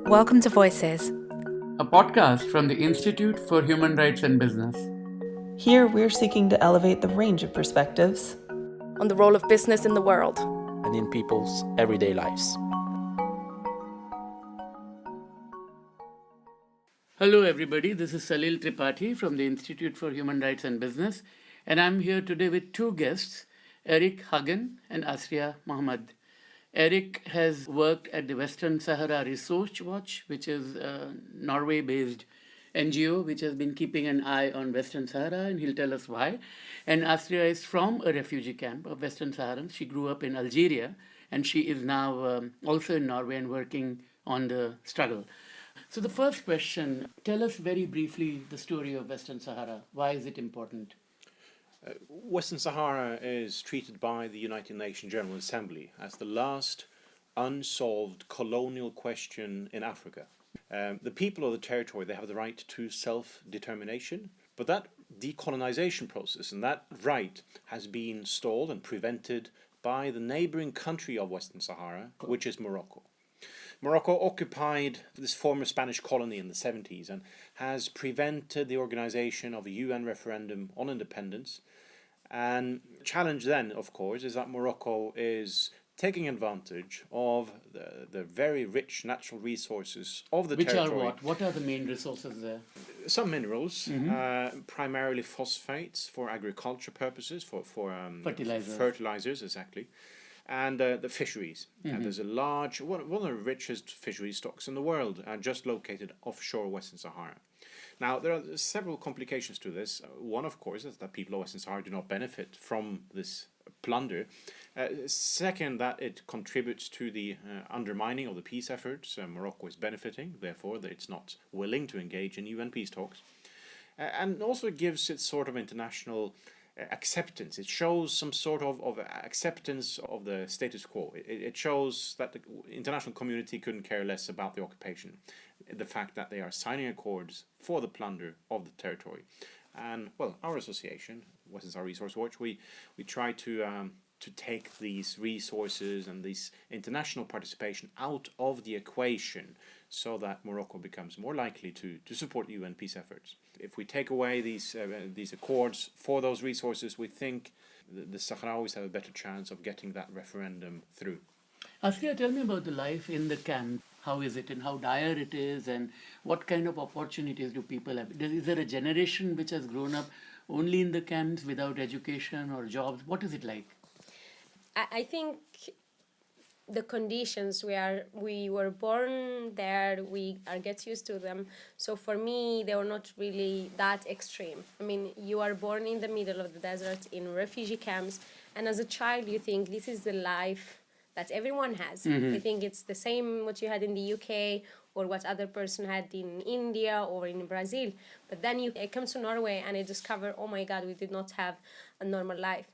Welcome to Voices, a podcast from the Institute for Human Rights and Business. Here, we're seeking to elevate the range of perspectives on the role of business in the world and in people's everyday lives. Hello, everybody. This is Salil Tripathi from the Institute for Human Rights and Business, and I'm here today with two guests, Erik Hagen and Asria Mohamed. Erik has worked at the Western Sahara Research Watch, which is a Norway-based NGO which has been keeping an eye on Western Sahara, and he'll tell us why. And Asria is from a refugee camp of Western Saharans. She grew up in Algeria, and she is now also in Norway and working on the struggle. So the first question, tell us very briefly the story of Western Sahara. Why is it important? Western Sahara is treated by the United Nations General Assembly as the last unsolved colonial question in Africa. The people of the territory, they have the right to self-determination, but that decolonization process and that right has been stalled and prevented by the neighboring country of Western Sahara, which is Morocco. Morocco occupied this former Spanish colony in the 70s and has prevented the organization of a UN referendum on independence. And the challenge then, of course, is that Morocco is taking advantage of the very rich natural resources of the territory. Which are what? What are the main resources there? Some minerals, primarily phosphates for agriculture purposes, for fertilizers, exactly. And the fisheries. And there's a large, one of the richest fishery stocks in the world, just located offshore Western Sahara. Now, there are several complications to this. One, of course, is that people of Western Sahara do not benefit from this plunder. Second, that it contributes to the undermining of the peace efforts. Morocco is benefiting, therefore, that it's not willing to engage in UN peace talks. And also it gives it sort of international acceptance. It shows some sort of acceptance of the status quo. It shows that the international community couldn't care less about the occupation. The fact that they are signing accords for the plunder of the territory. And, well, our association, Western Sahara Resource Watch, we try to take these resources and this international participation out of the equation so that Morocco becomes more likely to support UN peace efforts. If we take away these accords for those resources, we think the Sahrawis have a better chance of getting that referendum through. Asria, tell me about the life in the camp. How is it and how dire it is, and what kind of opportunities do people have? Is there a generation which has grown up only in the camps without education or jobs? What is it like? I think the conditions we were born there, we get used to them. So for me, they were not really that extreme. I mean, you are born in the middle of the desert in refugee camps, and as a child, you think this is the life that everyone has. I think it's the same what you had in the UK or what other person had in India or in Brazil. But then you come to Norway and you discover, oh my God, we did not have a normal life.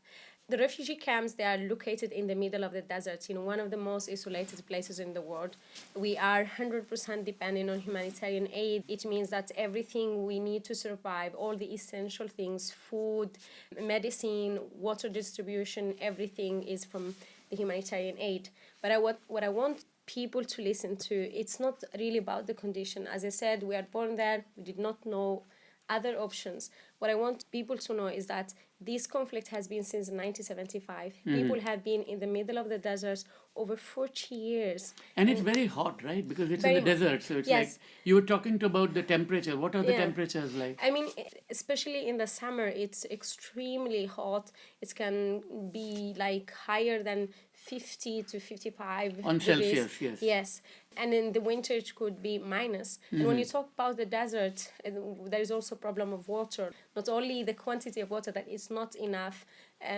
The refugee camps, they are located in the middle of the desert, in one of the most isolated places in the world. We are 100% dependent on humanitarian aid. It means that everything we need to survive, all the essential things, food, medicine, water distribution, everything is from the humanitarian aid. But what I want people to listen to, it's not really about the condition. As I said, we are born there, we did not know other options. What I want people to know is that this conflict has been since 1975. People have been in the middle of the desert over 40 years. And it's very hot, right? Because it's in the desert. So it's like, you were talking about the temperature. What are the temperatures like? I mean, especially in the summer, it's extremely hot. It can be like higher than 50 to 55 on degrees. Celsius, yes. Yes. And in the winter, it could be minus. And when you talk about the desert, there is also a problem of water. Not only the quantity of water, that is not enough.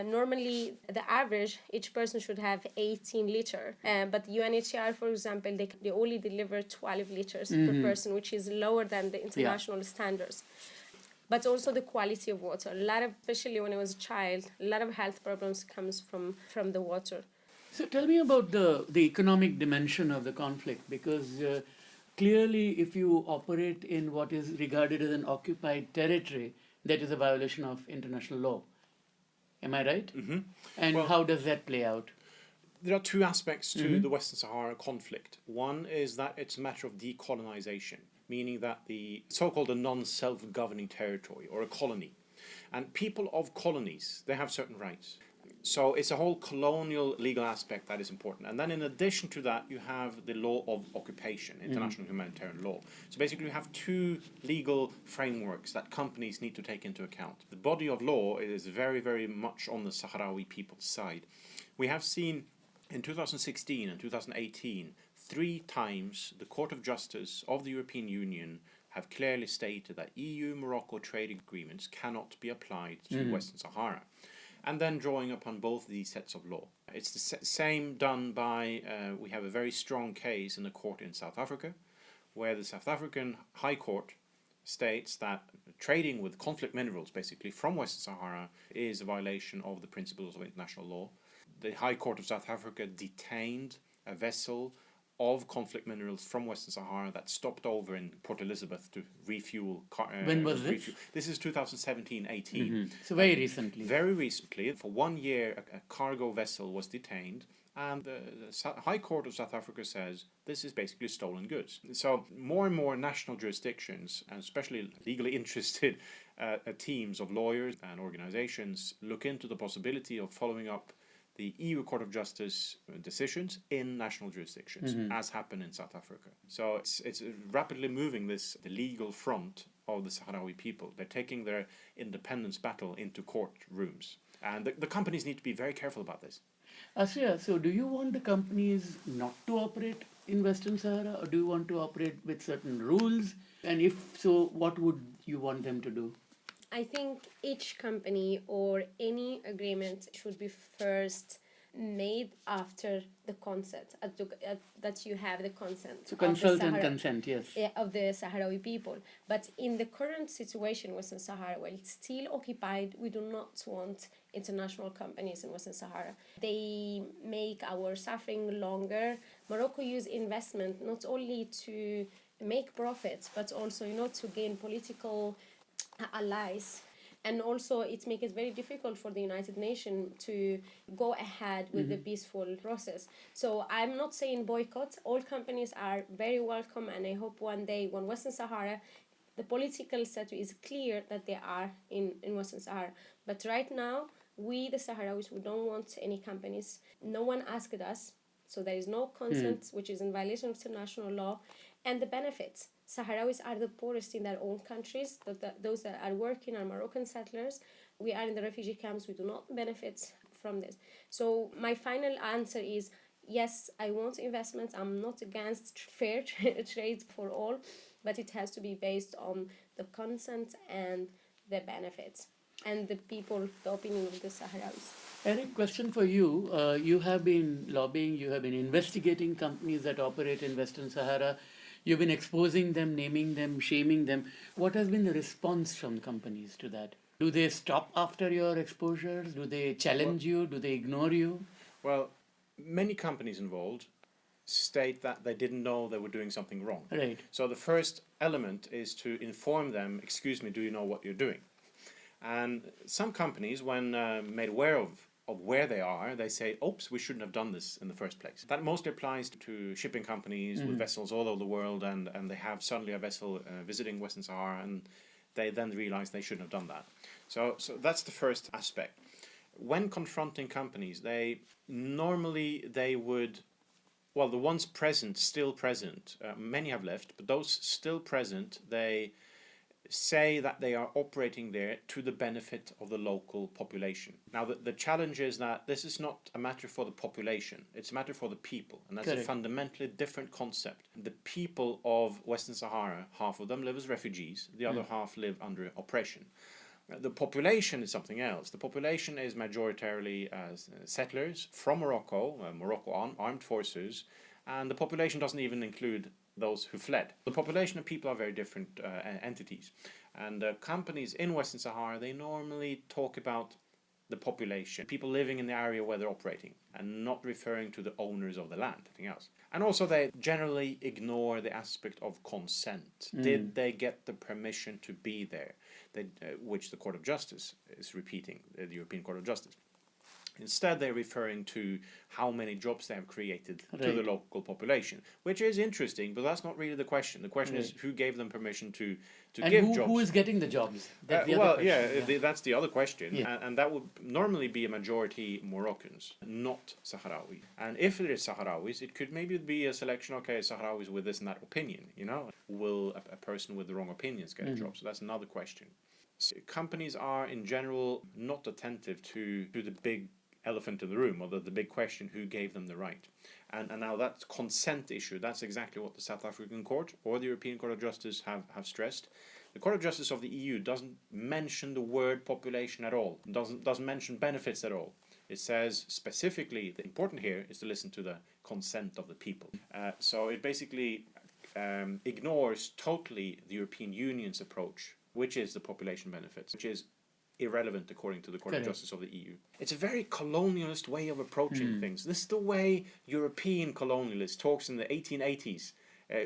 Normally, the average, each person should have 18 liters. But UNHCR, for example, they only deliver 12 liters per person, which is lower than the international standards. But also the quality of water. Especially when I was a child, a lot of health problems comes from the water. So tell me about the economic dimension of the conflict, because clearly if you operate in what is regarded as an occupied territory, that is a violation of international law. Am I right? And how does that play out? There are two aspects to the Western Sahara conflict. One is that it's a matter of decolonization, meaning that the so-called a non-self-governing territory or a colony. And people of colonies, they have certain rights. So it's a whole colonial legal aspect that is important. And then in addition to that, you have the law of occupation, international humanitarian law. So basically you have two legal frameworks that companies need to take into account. The body of law is very, very much on the Sahrawi people's side. We have seen in 2016 and 2018, 3 times the Court of Justice of the European Union have clearly stated that EU-Morocco trading agreements cannot be applied to Western Sahara. And then drawing upon both these sets of law. It's the same done by, we have a very strong case in the court in South Africa, where the South African High Court states that trading with conflict minerals, basically, from Western Sahara is a violation of the principles of international law. The High Court of South Africa detained a vessel of conflict minerals from Western Sahara that stopped over in Port Elizabeth to refuel. When was this? This is 2017-18. So very recently. Very recently. For 1 year, a cargo vessel was detained, and the High Court of South Africa says this is basically stolen goods. So more and more national jurisdictions, and especially legally interested teams of lawyers and organizations, look into the possibility of following up the EU Court of Justice decisions in national jurisdictions, as happened in South Africa. So it's rapidly moving the legal front of the Sahrawi people. They're taking their independence battle into courtrooms. And the companies need to be very careful about this. Asria, so do you want the companies not to operate in Western Sahara, or do you want to operate with certain rules? And if so, what would you want them to do? I think each company or any agreement should be first made after the consent, that you have the consent. So consult and consent, yes. Of the Sahrawi people. But in the current situation, Western Sahara, while it's still occupied, we do not want international companies in Western Sahara. They make our suffering longer. Morocco use investment not only to make profits, but also, to gain political allies. And also it makes it very difficult for the United Nations to go ahead with the peaceful process. So I'm not saying boycott. All companies are very welcome, and I hope one day when Western Sahara, the political status is clear that they are in Western Sahara. But right now, we the Sahrawis, we don't want any companies. No one asked us, so there is no consent, which is in violation of international law. And the benefits. Sahrawis are the poorest in their own countries. Those that are working are Moroccan settlers. We are in the refugee camps. We do not benefit from this. So my final answer is, yes, I want investments. I'm not against fair trade for all, but it has to be based on the consent and the benefits and the people, the opinion of the Sahrawis. Erik, question for you. You have been lobbying, you have been investigating companies that operate in Western Sahara. You've been exposing them, naming them, shaming them. What has been the response from companies to that? Do they stop after your exposures? Do they challenge you? Do they ignore you? Well, many companies involved state that they didn't know they were doing something wrong. Right. So the first element is to inform them, excuse me, do you know what you're doing? And some companies, when made aware of where they are, they say, oops, we shouldn't have done this in the first place. That mostly applies to shipping companies with vessels all over the world, and they have suddenly a vessel visiting Western Sahara, and they then realize they shouldn't have done that. So that's the first aspect. When confronting companies, the ones present, still present, many have left, but those still present, they say that they are operating there to the benefit of the local population. Now, the challenge is that this is not a matter for the population, it's a matter for the people, and that's a fundamentally different concept. The people of Western Sahara, half of them live as refugees, the other half live under oppression. The population is something else. The population is majoritarily settlers from Morocco, Morocco armed forces, and the population doesn't even include those who fled. The population and people are very different entities. And companies in Western Sahara, they normally talk about the population, people living in the area where they're operating, and not referring to the owners of the land, anything else. And also they generally ignore the aspect of consent. Did they get the permission to be there? Which the Court of Justice is repeating, the European Court of Justice. Instead, they're referring to how many jobs they have created to the Right. local population, which is interesting, but that's not really the question. The question is who gave them permission to And give who jobs. is getting the jobs? That's the other Well, question. yeah, that's the other question, Yeah. and that would normally be a majority Moroccans, not Sahrawi. And if it is Sahrawis, it could maybe be a selection. Okay, Sahrawis with this and that opinion. Will a person with the wrong opinions get a job? So that's another question. So companies are in general not attentive to the big elephant in the room, or the big question: who gave them the right? And now that consent issue, that's exactly what the South African court or the European Court of Justice have stressed. The Court of Justice of the EU doesn't mention the word population at all, doesn't mention benefits at all. It says specifically the important here is to listen to the consent of the people. So it basically ignores totally the European Union's approach, which is the population benefits, which is irrelevant according to the Court of Justice of the EU. It's a very colonialist way of approaching things. This is the way European colonialists talks in the 1880s.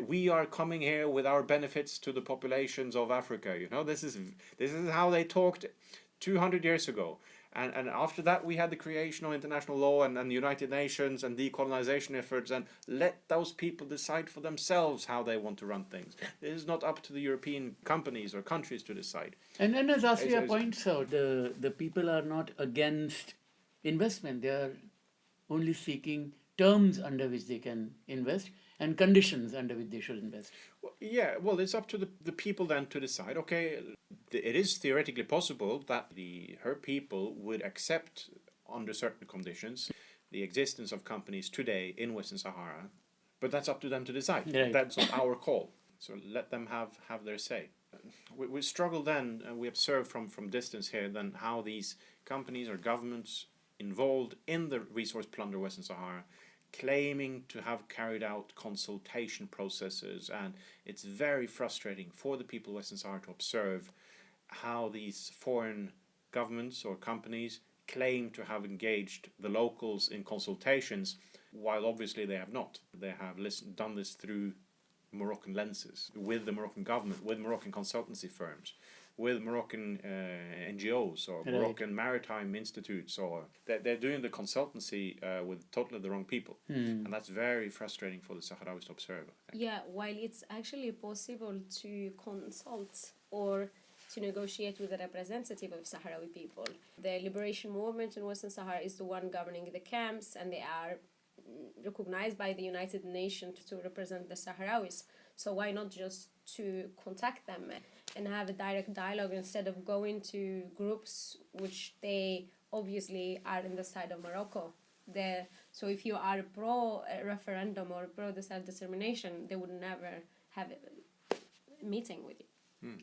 We are coming here with our benefits to the populations of Africa. This is how they talked 200 years ago. And after that, we had the creation of international law and the United Nations and decolonization efforts, and let those people decide for themselves how they want to run things. It is not up to the European companies or countries to decide. And as Asria points out, the people are not against investment. They are only seeking terms under which they can invest and conditions under which they should invest. Well, it's up to the people then to decide. Okay, it is theoretically possible that her people would accept, under certain conditions, the existence of companies today in Western Sahara, but that's up to them to decide. Right. That's not our call. So let them have their say. We struggle then, and we observe from distance here, then how these companies or governments involved in the resource plunder Western Sahara claiming to have carried out consultation processes, and it's very frustrating for the people of Western Sahara to observe how these foreign governments or companies claim to have engaged the locals in consultations, while obviously they have not. They have done this through Moroccan lenses, with the Moroccan government, with Moroccan consultancy firms, with Moroccan NGOs or Moroccan maritime institutes, or they're doing the consultancy with totally the wrong people. And that's very frustrating for the Sahrawis to observe. Yeah, while it's actually possible to consult or to negotiate with a representative of Sahrawi people. The liberation movement in Western Sahara is the one governing the camps, and they are recognized by the United Nations to represent the Sahrawis. So why not just to contact them and have a direct dialogue instead of going to groups which they obviously are in the side of Morocco. So if you are pro referendum or pro the self-determination, they would never have a meeting with you.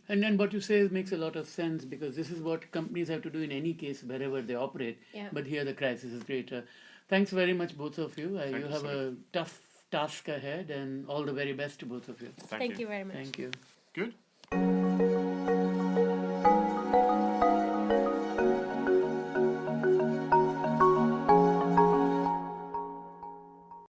And then what you say makes a lot of sense, because this is what companies have to do in any case wherever they operate. Yeah. But here the crisis is greater. Thanks very much, both of you. You have a tough task ahead, and all the very best to both of you. Thank you very much. Thank you. Good.